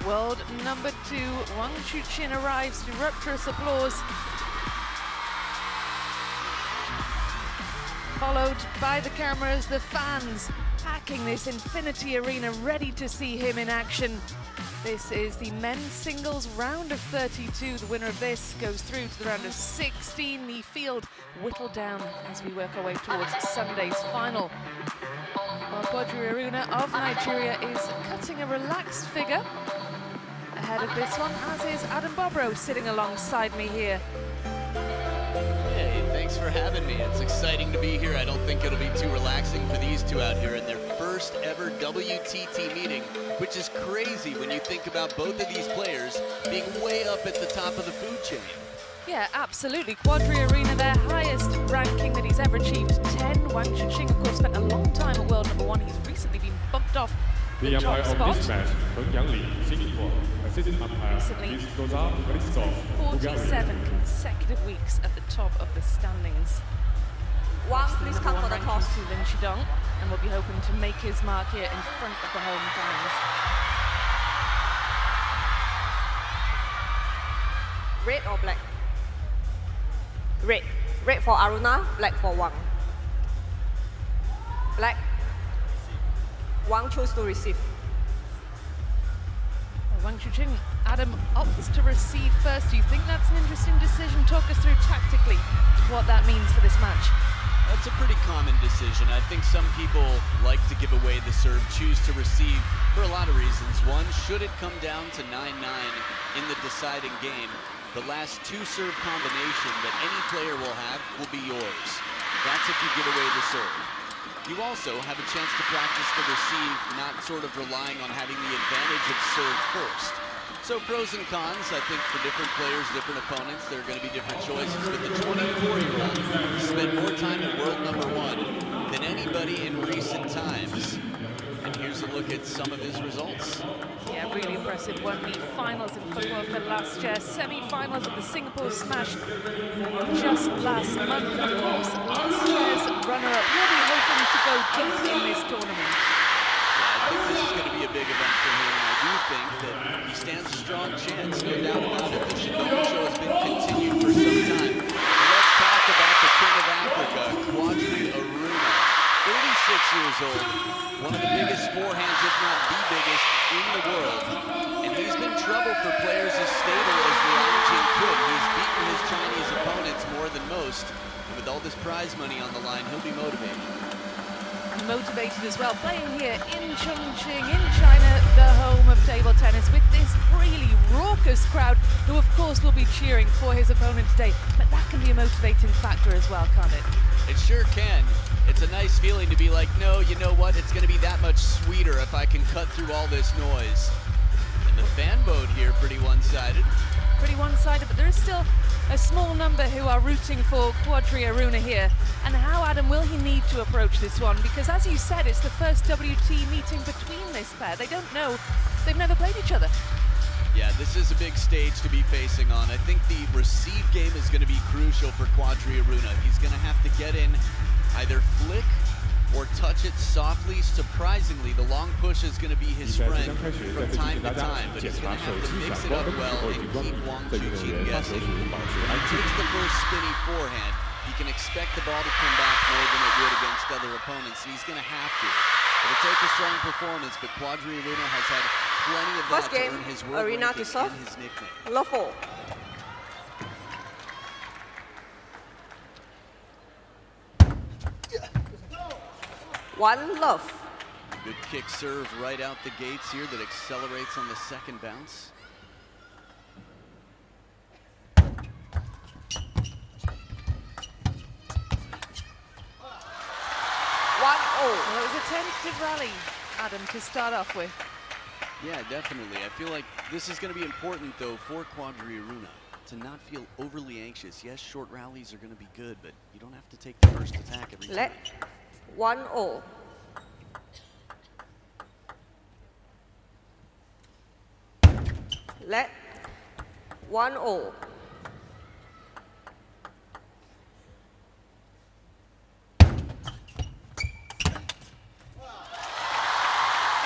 World number 2, Wang Chuqin arrives to rapturous applause. Followed by the cameras, the fans packing this infinity arena, ready to see him in action. This is the men's singles round of 32. The winner of this goes through to the round of 16. The field whittled down as we work our way towards Sunday's final. While Quadri Aruna of Nigeria is cutting a relaxed figure ahead of this one, as is Adam Bobrow sitting alongside me here. Hey, thanks for having me. It's exciting to be here. I don't think it'll be too relaxing for these two out here in their first ever WTT meeting, which is crazy when you think about both of these players being way up at the top of the food chain. Yeah, absolutely. Quadri Aruna, their highest ranking that he's ever achieved, 10. Wang Chuqin, of course, spent a long time at World number 1. He's recently been bumped off the top spot. Recently, 47 consecutive weeks at the top of the standings. Wang, please come for the toss. To Lin Chidong, and will be hoping to make his mark here in front of the home fans. Red or black? Red. Red for Aruna, black for Wang. Black. Wang chose to receive. Wang Chuqin, Adam opts to receive first. Do you think that's an interesting decision? Talk us through tactically what that means for this match. That's a pretty common decision. I think some people like to give away the serve, choose to receive for a lot of reasons. One, should it come down to 9-9 in the deciding game, the last two serve combination that any player will have will be yours. That's if you give away the serve. You also have a chance to practice the receive, not sort of relying on having the advantage of serve first. So pros and cons, I think for different players, different opponents, there are going to be different choices. But the 24-year-old spent more time at World number 1 than anybody in recent times. And here's a look at some of his results. Yeah, really impressive. Won the finals in football for last year, semi-finals of the Singapore Smash just last month. And of course, last year's runner-up. Will be hoping to go deep in this tournament. Yeah, I think this is going to be a big event for him. And I do think that he stands a strong chance, no doubt about it. The Shidong show has been continued for some time. Let's talk about the King of Africa, Quadri Aruna. 36 years old, one of the biggest forehands, if not the biggest, in the world. And he's been trouble for players as stable as the Origin could. He's beaten his Chinese opponents more than most. And with all this prize money on the line, he'll be motivated. Motivated as well, playing here in Chongqing, in China, the home of table tennis, with this really raucous crowd, who of course will be cheering for his opponent today. But that can be a motivating factor as well, can't it? It sure can. It's a nice feeling to be like, no, you know what? It's going to be that much sweeter if I can cut through all this noise. And the fan vote here, pretty one-sided. Pretty one-sided, but there is still a small number who are rooting for Quadri Aruna here. And how, Adam, will he need to approach this one? Because as you said, it's the first WT meeting between this pair. They don't know, they've never played each other. Yeah, this is a big stage to be facing on. I think the receive game is going to be crucial for Quadri Aruna. He's going to have to get in, either flick or touch it softly. Surprisingly, the long push is going to be his friend from time to time, but he's going to have to mix it up well and keep Wang Chuqin guessing. When he takes the first spinny forehand, he can expect the ball to come back more than it would against other opponents, and he's going to have to. It'll take a strong performance, but Quadri Aruna has had plenty of that to earn his world ranking and his nickname. Love 4. One love. Good kick serve right out the gates here that accelerates on the second bounce. Well, it was a tentative rally, Adam, to start off with. Yeah, definitely. I feel like this is going to be important, though, for Quadri Aruna to not feel overly anxious. Yes, short rallies are going to be good, but you don't have to take the first attack every time. Let 1-0. Let 1-0.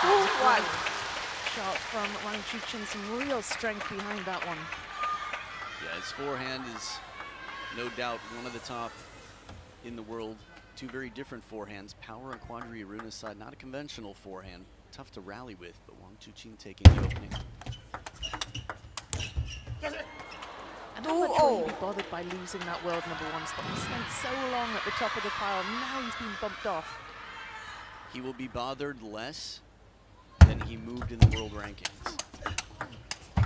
2-1. shot from Wang Chuqin, some real strength behind that one. Yeah, his forehand is no doubt one of the top in the world. Two very different forehands. Power on Quadri Aruna's side, not a conventional forehand. Tough to rally with, but Wang Chuqin taking the opening. And I'm not sure he'd be bothered by losing that world #1 spot. He spent so long at the top of the pile, now he's been bumped off. He will be bothered less than he moved in the world rankings. And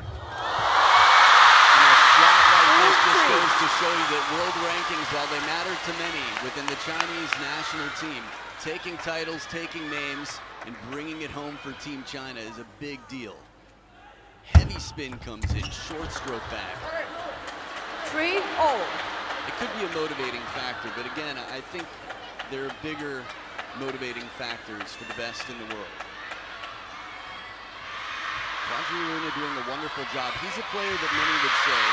a shot like this just goes to show you that world rankings, while they matter to many within the Chinese national team, taking titles, taking names, and bringing it home for Team China is a big deal. Heavy spin comes in, short stroke back. 3-0. It could be a motivating factor, but again, I think there are bigger motivating factors for the best in the world. Quadri Aruna doing a wonderful job. He's a player that many would say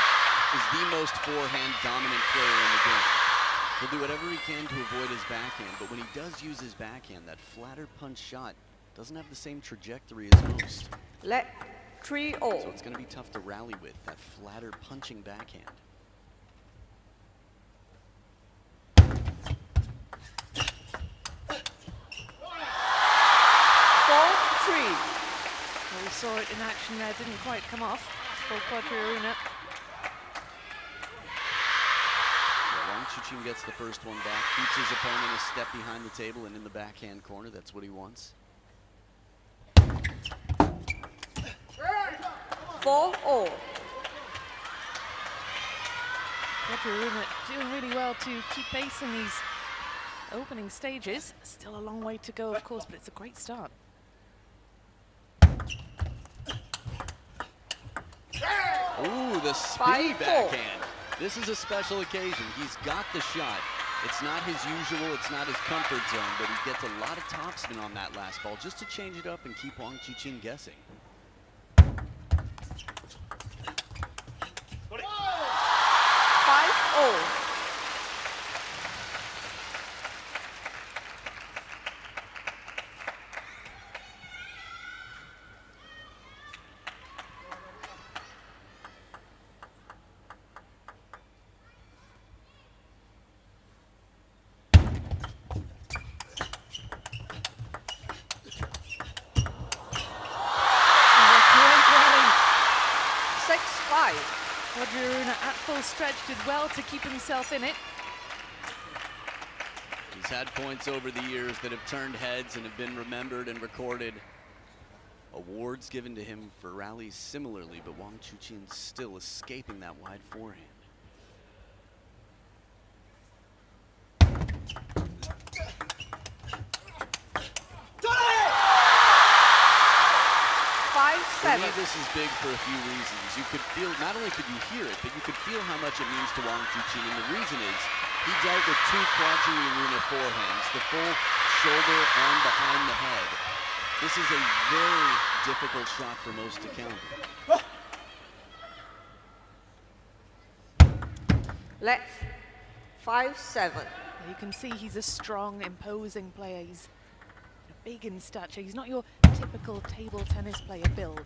is the most forehand dominant player in the game. He'll do whatever he can to avoid his backhand, but when he does use his backhand, that flatter punch shot doesn't have the same trajectory as most. Let 3-0. So it's going to be tough to rally with, that flatter punching backhand. Well, we saw it in action there, didn't quite come off for Quadri Aruna. Wang Chuqin gets the first one back, keeps his opponent a step behind the table and in the backhand corner. That's what he wants. 4-0. Quadri Aruna doing really well to keep pace in these opening stages. Still a long way to go, of course, but it's a great start. Ooh, the speedy backhand. This is a special occasion. He's got the shot. It's not his usual, it's not his comfort zone, but he gets a lot of topspin on that last ball just to change it up and keep Wang Chuqin guessing. 5-0. Quadri Aruna at full stretch did well to keep himself in it. He's had points over the years that have turned heads and have been remembered and recorded. Awards given to him for rallies similarly, but Wang Chuqin still escaping that wide forehand. For me, this is big for a few reasons. You could feel, not only could you hear it, but you could feel how much it means to Wang Chuqin. And the reason is, he dealt with two Quadri Aruna forehands, the full shoulder and behind the head. This is a very difficult shot for most to counter. Let 5-7. You can see he's a strong, imposing player. He's big in stature. He's not your typical table tennis player build.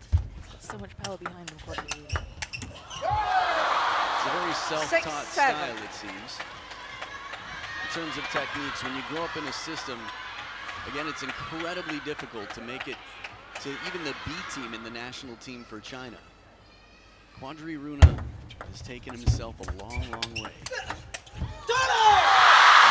So much power behind him, Quadri Aruna. It's a very self-taught style, it seems. In terms of techniques, when you grow up in a system, again, it's incredibly difficult to make it to even the B team in the national team for China. Quadri Aruna has taken himself a long, long way.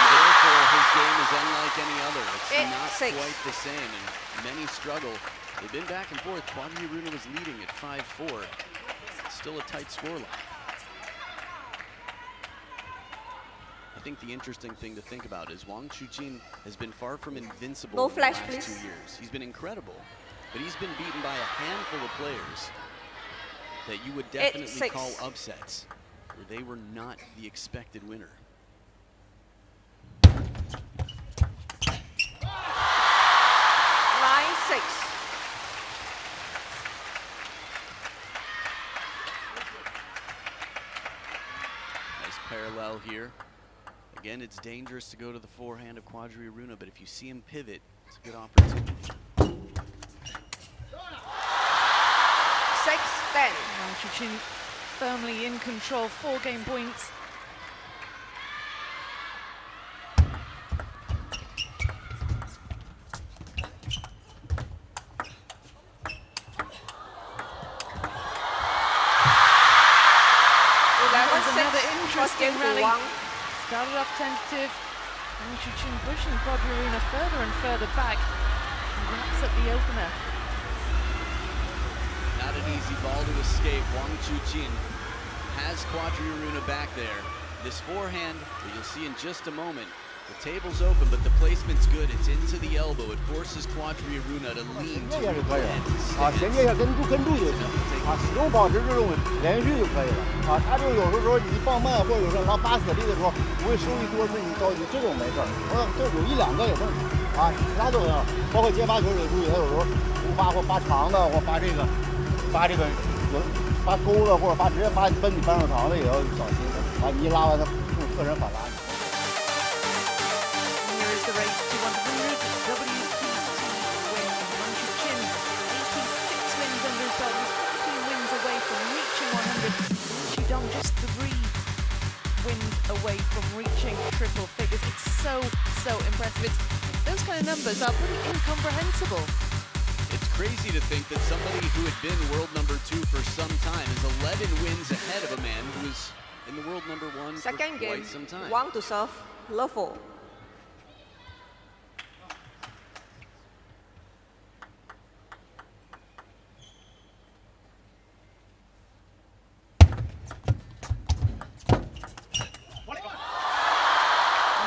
And therefore, his game is unlike any other. It's not quite the same, and many struggle. They've been back and forth. Quadri Aruna was leading at 5-4. It's still a tight scoreline. I think the interesting thing to think about is Wang Chuqin has been far from invincible in the last 2 years. He's been incredible, but he's been beaten by a handful of players that you would definitely call upsets, where they were not the expected winner. 9-6. Nice parallel here. Again, it's dangerous to go to the forehand of Quadri Aruna, but if you see him pivot, it's a good opportunity. 6-10. Wang Chuqin firmly in control, 4 game points. Another interesting rally. Started off tentative. Wang Chuqin pushing Quadriruna further and further back. He wraps up the opener. Not an easy ball to escape. Wang Chuqin has Quadriruna back there. This forehand, that you'll see in just a moment, the table's open, but the placement's good. It's into the elbow. It forces Quadriruna to lean to the end. 衔接一下跟住就行始终保持这种连续就可以了他就有的时候你放慢或者有时候拉发死力的时候不会收益多自己着急这种没事这有1-2个也正常其他都一样包括接发球也注意他有时候不发或发长的或发这个有发钩的或者直接发奔你半手长的也要小心你一拉完他侧身反拉你 Here is the race to 100 WTT win. Wang Chuqin, 86 wins under his belt. He's 15 wins away from reaching 100. Shidong just 3 wins away from reaching triple figures. It's so impressive. Those kind of numbers are pretty incomprehensible. It's crazy to think that somebody who had been world number 2 for some time is 11 wins ahead of a man who was in the world number 1 Second for game, quite some time. Wang to serve, level.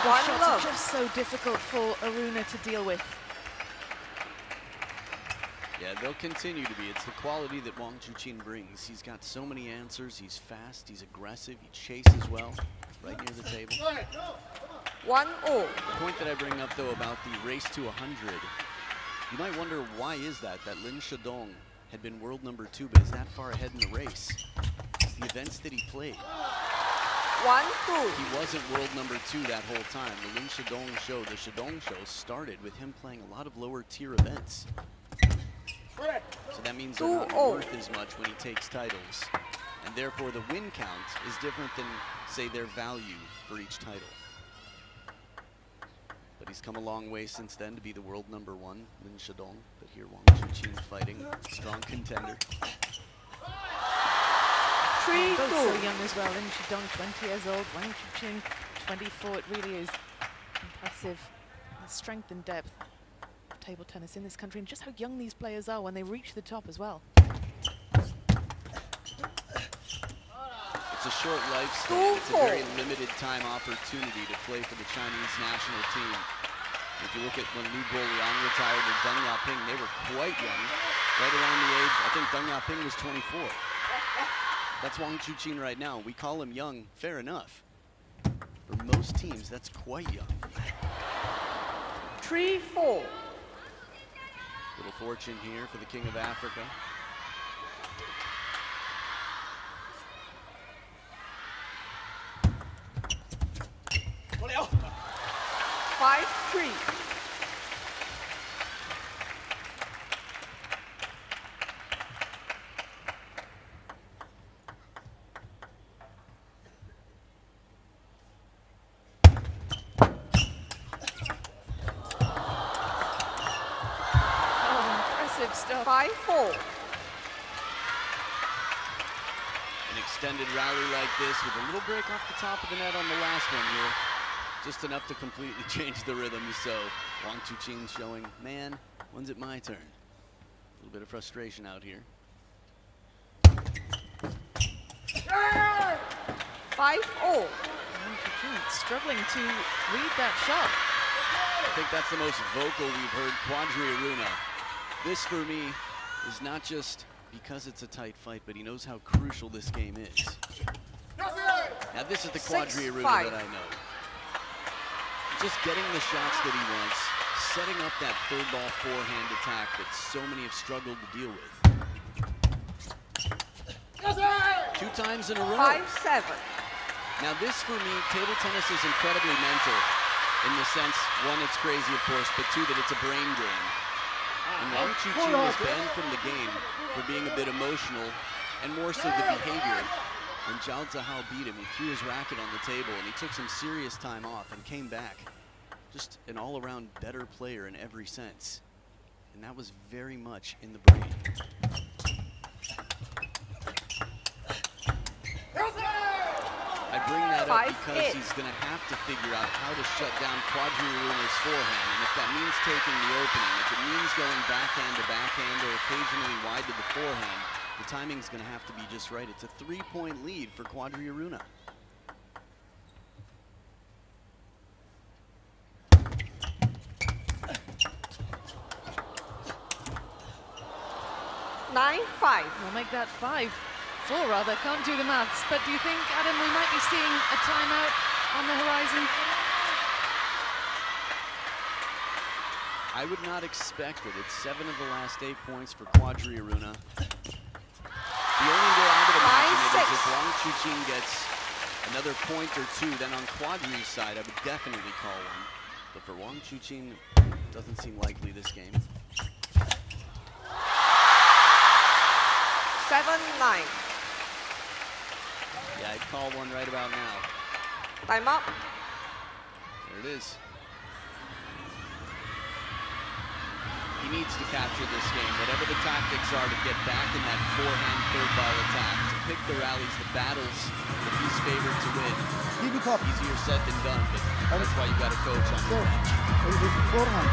The shots are just so difficult for Aruna to deal with. Yeah, they'll continue to be. It's the quality that Wang Chuqin brings. He's got so many answers. He's fast, he's aggressive, he chases well, right near the table. 1-0. The point that I bring up, though, about the race to 100, you might wonder why is that Lin Shidong had been world number 2, but is that far ahead in the race? It's the events that he played. 1-2. He wasn't world number 2 that whole time. The Lin Shidong show, the Shidong show, started with him playing a lot of lower tier events. So that means they're not worth as much when he takes titles. And therefore the win count is different than, say, their value for each title. But he's come a long way since then to be the world number 1, Lin Shidong. But here Wang Chuqin fighting, strong contender. 3-2. Both so young as well. Lin Shidong, 20 years old. Wang Chuqin, 24. It really is impressive. The strength and depth of table tennis in this country, and just how young these players are when they reach the top as well. It's a short lifespan. It's a very limited time opportunity to play for the Chinese national team. If you look at when Liu Guoliang retired or Deng Yaping, they were quite young, right around the age, I think Deng Yaping was 24. That's Wang Chuqin right now. We call him young, fair enough. For most teams, that's quite young. 3-4. Little fortune here for the King of Africa. Five-3. Stuff. 5-4. An extended rally like this with a little break off the top of the net on the last one here. Just enough to completely change the rhythm. So Wang Chuqin showing, man, when's it my turn? A little bit of frustration out here. 5-0. Wang Chuqin struggling to read that shot. I think that's the most vocal we've heard Quadriruna. This, for me, is not just because it's a tight fight, but he knows how crucial this game is. Now, this is the Quadriruna that I know. Just getting the shots that he wants, setting up that third ball forehand attack that so many have struggled to deal with. 2 times in a row. 5-7. Now, this, for me, table tennis is incredibly mental in the sense, 1, it's crazy, of course, but 2, that it's a brain game. And Wang Chuqin was banned from the game for being a bit emotional and more so the behavior. When Zhao Zihao beat him, he threw his racket on the table and he took some serious time off and came back. Just an all-around better player in every sense. And that was very much in the brain. I bring that up because he's going to have to figure out how to shut down Quadriaruna's forehand. And if that means taking the opening, if it means going backhand to backhand or occasionally wide to the forehand, the timing's going to have to be just right. It's a 3-point lead for Quadriaruna. We'll make that 5-4 rather. Can't do the maths. But do you think, Adam, we might be seeing a timeout on the horizon? I would not expect it. It's 7 of the last 8 points for Quadriaruna. The only way I would imagine it is if Wang Chuqin gets another point or 2, then on Quadri's side, I would definitely call one. But for Wang Chuqin, doesn't seem likely this game. 7-9. Yeah, I'd call one right about now. Time up. There it is. He needs to capture this game, whatever the tactics are, to get back in that forehand third ball attack, to pick the rallies, the battles that he's favored to win. Easier said than done, but that's why you got a coach on your bench. In his forehand,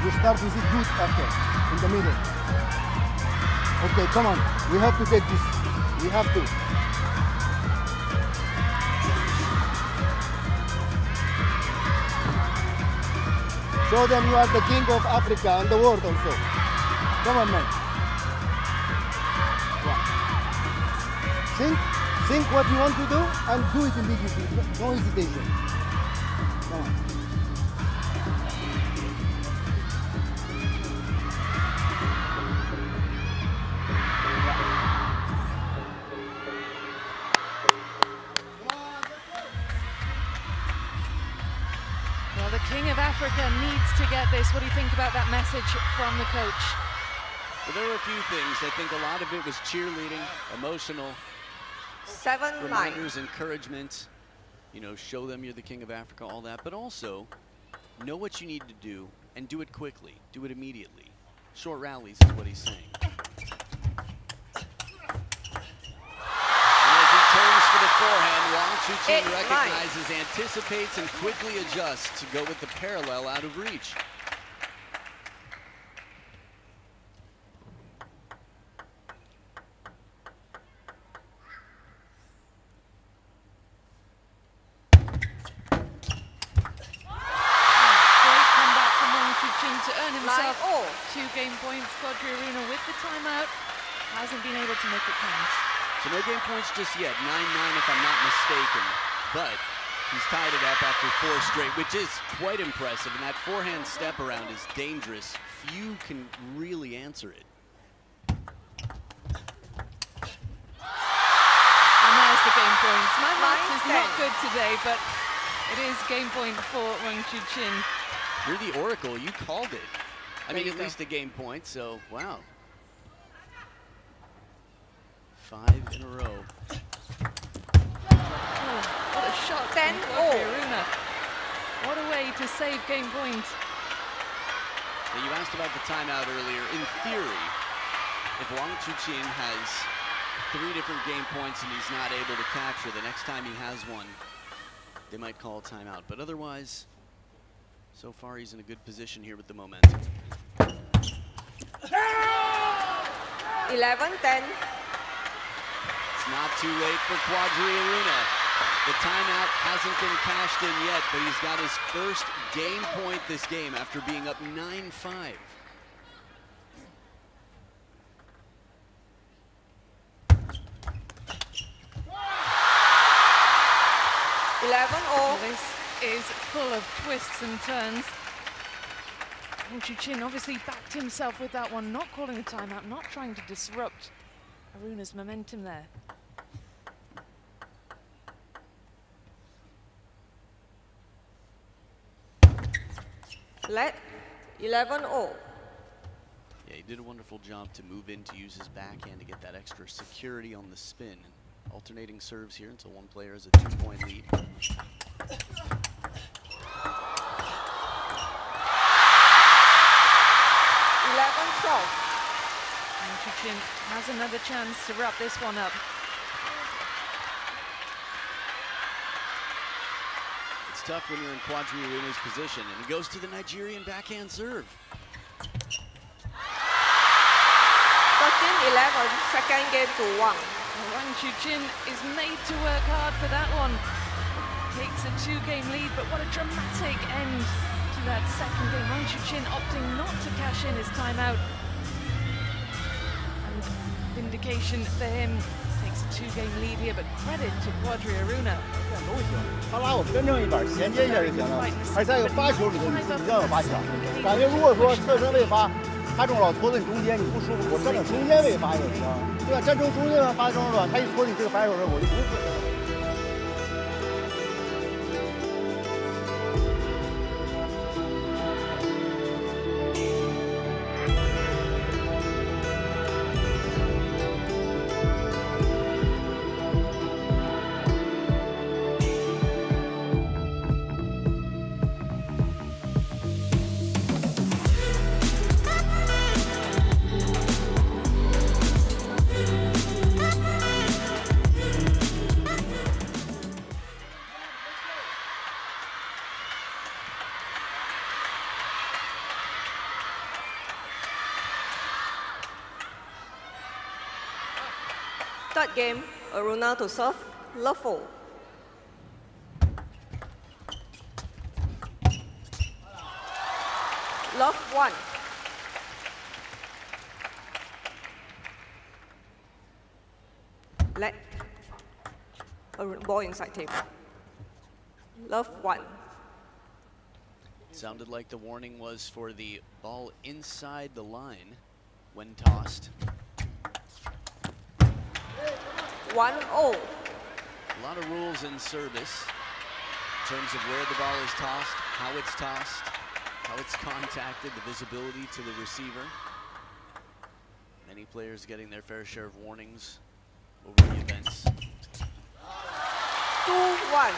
you start with it good after, in the middle. Okay, come on. We have to take this. We have to. Show them you are the king of Africa and the world also. Come on, man. Yeah. Think what you want to do and do it immediately. No hesitation. Come on. Well, the King of Africa needs to get this. What do you think about that message from the coach? Well, there were a few things. I think a lot of it was cheerleading, emotional. 7-9. Reminders, encouragement. You know, show them you're the King of Africa, all that. But also, know what you need to do and do it quickly. Do it immediately. Short rallies is what he's saying. Turns for the forehand. Wang Chuqin recognizes, anticipates, and quickly adjusts to go with the parallel out of reach. Great comeback from Wang Chuqin to earn himself 2 game points. Quadriaruna with the timeout hasn't been able to make it count. So no game points just yet, 9-9 if I'm not mistaken. But he's tied it up after 4 straight, which is quite impressive. And that forehand step around is dangerous. Few can really answer it. And there's the game points. My maths is not good today, but it is game point for Wang Chuqin. You're the oracle, you called it. I mean, at least a game point, so wow. 5 in a row. Oh, what a shot. 10-0. What a way to save game point. Now, you asked about the timeout earlier. In theory, if Wang Chuqin has 3 different game points and he's not able to capture, the next time he has one, they might call a timeout. But otherwise, so far he's in a good position here with the momentum. 11-10. It's not too late for Quadriaruna. The timeout hasn't been cashed in yet, but he's got his first game point this game after being up 9-5. This is full of twists and turns. Wang Chuqin obviously backed himself with that one, not calling a timeout, not trying to disrupt Aruna's momentum there. Let 11-0. he did a wonderful job to move in to use his backhand to get that extra security on the spin. Alternating serves here until one player has a 2-point lead. 11-12. Wang Chuqin has another chance to wrap this one up. It's tough when you're in Quadri Aruna's position, and he goes to the Nigerian backhand serve. 13-11, second game to 1. Wang Chuqin is made to work hard for that one. Takes a 2-game lead, but what a dramatic end to that second game. Wang Chuqin opting not to cash in his timeout. And vindication for him. Takes a 2-game lead here, but credit to Quadri Aruna. 都行，他拉我跟正一板，衔接一下就行了。而再有发球里头，你一定要有发球。感觉如果说侧身位发，他正好拖在你中间，你不舒服，我站在中间位发也行，对吧？站中间发中了，他一拖你这个反手时，我就不负责了。 Third game, Aruna to serve, love 4. Love 1. Let ball inside table. Love 1. Sounded like the warning was for the ball inside the line when tossed. 1-0. A lot of rules in service in terms of where the ball is tossed, how it's contacted, the visibility to the receiver. Many players getting their fair share of warnings over the events. 2-1.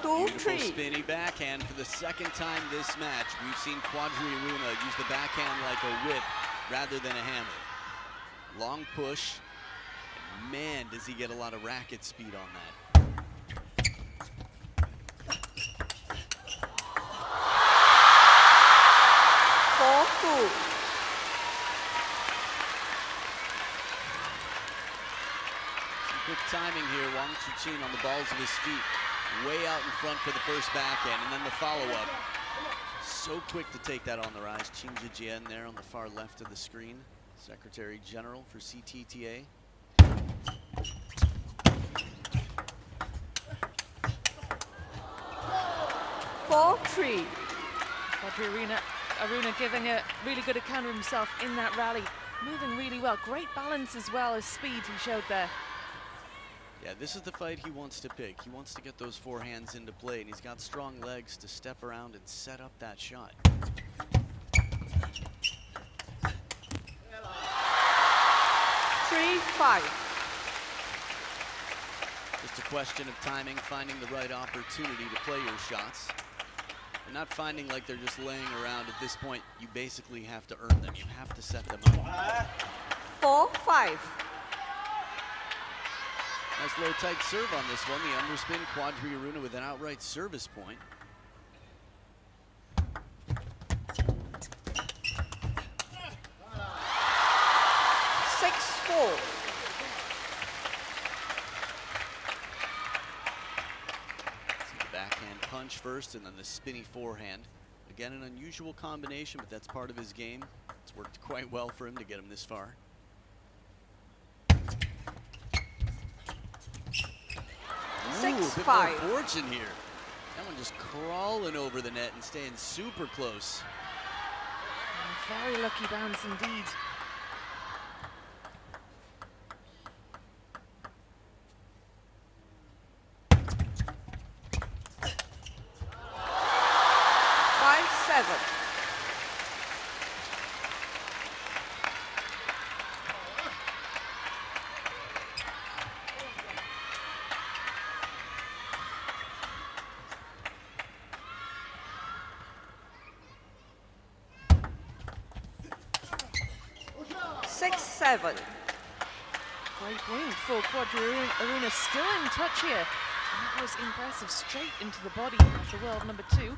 Beautiful spinny backhand for the second time this match. We've seen Quadri Aruna use the backhand like a whip rather than a hammer. Long push, and man, does he get a lot of racket speed on that. 4-2. Some quick timing here. Wang Chuqin on the balls of his feet. Way out in front for the first backhand, and then the follow-up. So quick to take that on the rise. Qin Zhijian there on the far left of the screen. Secretary General for CTTA. 4-3. Quadri Aruna giving a really good account of himself in that rally. Moving really well. Great balance as well as speed he showed there. Yeah, this is the fight he wants to pick. He wants to get those forehands into play, and he's got strong legs to step around and set up that shot. 3-5. Just a question of timing, finding the right opportunity to play your shots. And not finding like they're just laying around at this point. You basically have to earn them. You have to set them up. 4-5. Nice low tight serve on this one. The underspin, Quadri Aruna with an outright service point. Backhand punch first and then the spinny forehand. Again, an unusual combination, but that's part of his game. It's worked quite well for him to get him this far. Ooh. 6-5. 6-5. Fortune here. That one just crawling over the net and staying super close. A very lucky bounce indeed. Great point for Aruna, still in touch here. And that was impressive, straight into the body of the world number 2.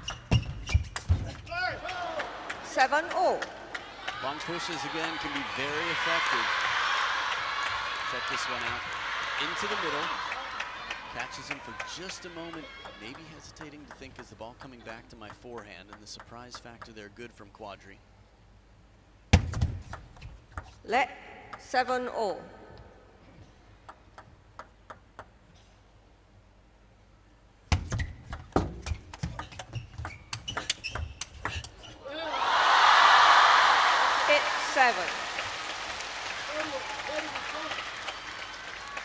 7-0. Long pushes again can be very effective. Check this one out. Into the middle. Catches him for just a moment, maybe hesitating to think, is the ball coming back to my forehand? And the surprise factor there, good from Quadri. Let 7-0.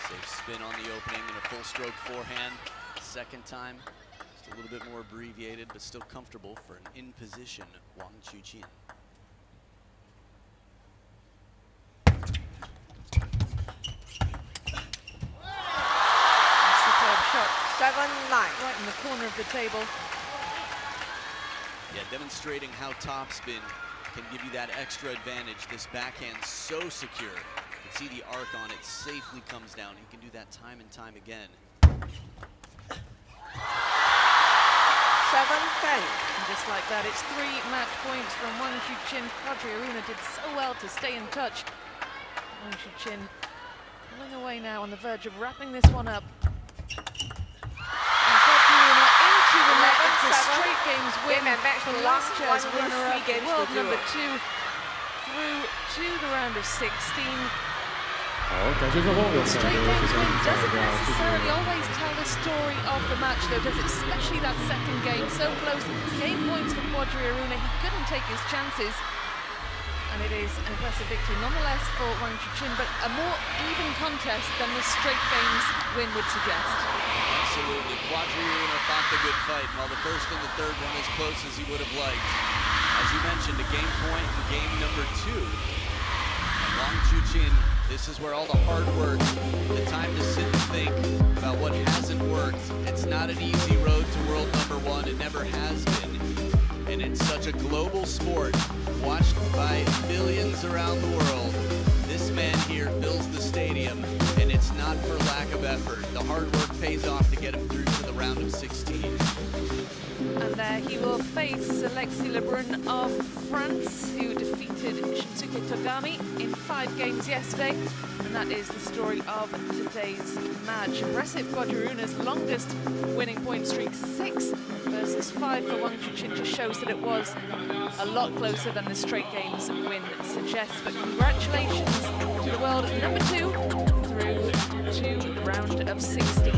Safe spin on the opening and a full stroke forehand. Second time, just a little bit more abbreviated, but still comfortable for an in-position Wang Chuqin. Superb shot. 7-9. Right in the corner of the table. Yeah, demonstrating how topspin can give you that extra advantage. This backhand so secure. You can see the arc on it safely comes down. He can do that time and time again. 7-10. And just like that, it's 3 match points from Wang Chuqin. Quadri Aruna did so well to stay in touch. Wang Chuqin pulling away now on the verge of wrapping this one up. To the net, it's a straight games win for last year's runner-up, world number 2, through to the round of 16. Straight games win doesn't necessarily always tell the story of the match, though, does it? Especially that second game, so close. Game points for Quadri Aruna, he couldn't take his chances. And it is an impressive victory nonetheless for Wang Chuqin, but a more even contest than the straight games win would suggest. Absolutely. Quadri Aruna fought the good fight, while the first and the third one as close as he would have liked. As you mentioned, a game point in game number 2. Wang Chuqin, this is where all the hard work, the time to sit and think about what hasn't worked. It's not an easy road to world number 1. It never has been. And it's such a global sport, watched by billions around the world. This man here fills the stadium, and it's not for lack of effort. The hard work pays off to get him through to the round of 16. And there he will face Alexis Lebrun of France, who defeated Shinsuke Togami in 5 games yesterday. And that is the story of today's match. Impressive. Quadri Aruna's longest winning point streak, 6 versus 5 for Wang Chuqin, just shows that it was a lot closer than the straight games win suggests. But congratulations to the world number 2 through to the round of 16.